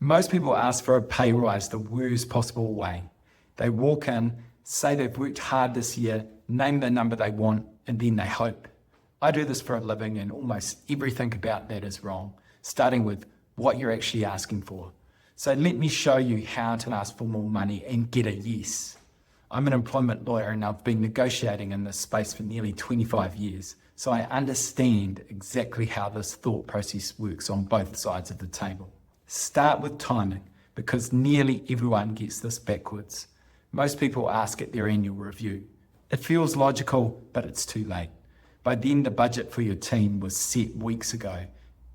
Most people ask for a pay rise the worst possible way. They walk in, say they've worked hard this year, name the number they want, and then they hope. I do this for a living, and almost everything about that is wrong, starting with what you're actually asking for. So let me show you how to ask for more money and get a yes. I'm an employment lawyer and I've been negotiating in this space for nearly 25 years, so I understand exactly how this thought process works on both sides of the table. Start with timing, because nearly everyone gets this backwards. Most people ask at their annual review. It feels logical, but it's too late. By then, the budget for your team was set weeks ago,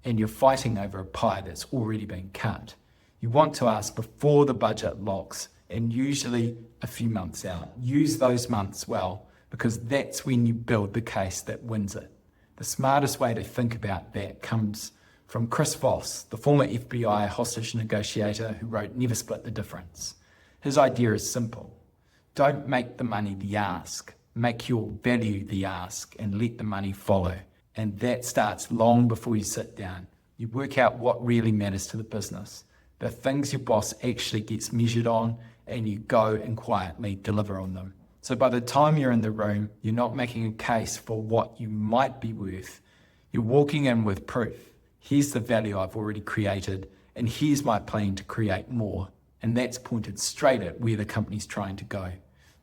and you're fighting over a pie that's already been cut. You want to ask before the budget locks, and usually a few months out. Use those months well, because that's when you build the case that wins it. The smartest way to think about that comes from Chris Voss, the former FBI hostage negotiator who wrote Never Split the Difference. His idea is simple. Don't make the money the ask. Make your value the ask and let the money follow. And that starts long before you sit down. You work out what really matters to the business, the things your boss actually gets measured on, and you go and quietly deliver on them. So by the time you're in the room, you're not making a case for what you might be worth. You're walking in with proof. Here's the value I've already created, and here's my plan to create more. And that's pointed straight at where the company's trying to go.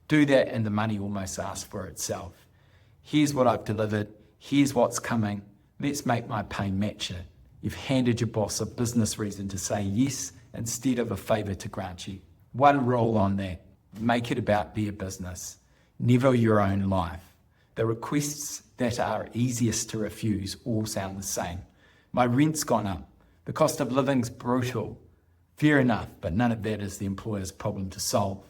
Do that and the money almost asks for itself. Here's what I've delivered. Here's what's coming. Let's make my pay match it. You've handed your boss a business reason to say yes instead of a favor to grant you. One rule on that. Make it about their business, never your own life. The requests that are easiest to refuse all sound the same. My rent's gone up. The cost of living's brutal. Fair enough, but none of that is the employer's problem to solve.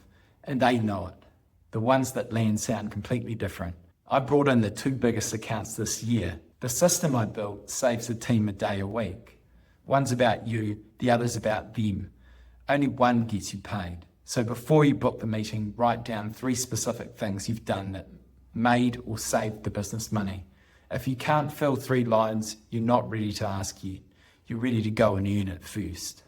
And they know it. The ones that land sound completely different. I brought in the 2 biggest accounts this year. The system I built saves the team a day a week. One's about you, the other's about them. Only one gets you paid. So before you book the meeting, write down 3 specific things you've done that made or saved the business money. If you can't fill 3 lines, you're not ready to ask yet. You're ready to go and earn it first.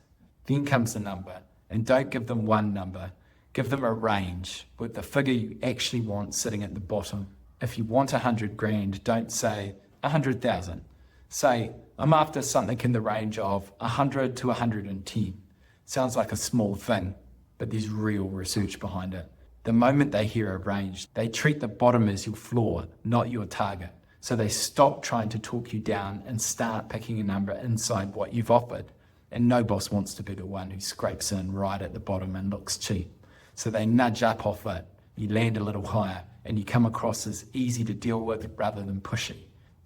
Then comes the number, and don't give them one number. Give them a range with the figure you actually want sitting at the bottom. If you want 100 grand, don't say 100,000. Say, I'm after something in the range of 100 to 110. Sounds like a small thing, but there's real research behind it. The moment they hear a range, they treat the bottom as your floor, not your target. So they stop trying to talk you down and start picking a number inside what you've offered. And no boss wants to be the one who scrapes in right at the bottom and looks cheap. So they nudge up off it, you land a little higher, and you come across as easy to deal with rather than pushy.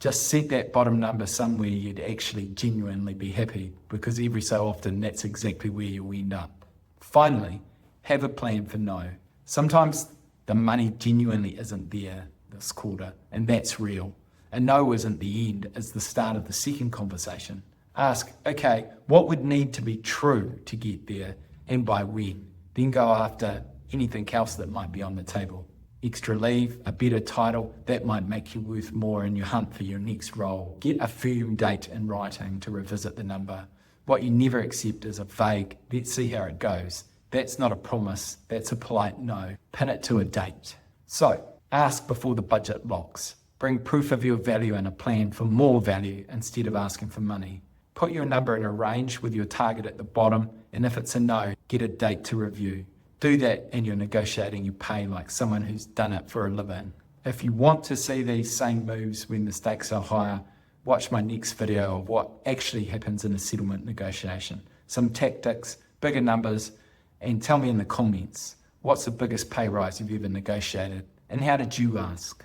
Just set that bottom number somewhere you'd actually genuinely be happy, because every so often that's exactly where you'll end up. Finally, have a plan for no. Sometimes the money genuinely isn't there this quarter, and that's real. A no isn't the end, it's the start of the second conversation. Ask, okay, what would need to be true to get there, and by when? Then go after anything else that might be on the table. Extra leave, a better title, that might make you worth more in your hunt for your next role. Get a firm date in writing to revisit the number. What you never accept is a vague, let's see how it goes. That's not a promise, that's a polite no. Pin it to a date. So, ask before the budget locks. Bring proof of your value and a plan for more value instead of asking for money. Put your number in a range with your target at the bottom, and if it's a no, get a date to review. Do that and you're negotiating your pay like someone who's done it for a living. If you want to see these same moves when the stakes are higher, watch my next video of what actually happens in a settlement negotiation. Some tactics, bigger numbers, and tell me in the comments, what's the biggest pay rise you've ever negotiated, and how did you ask?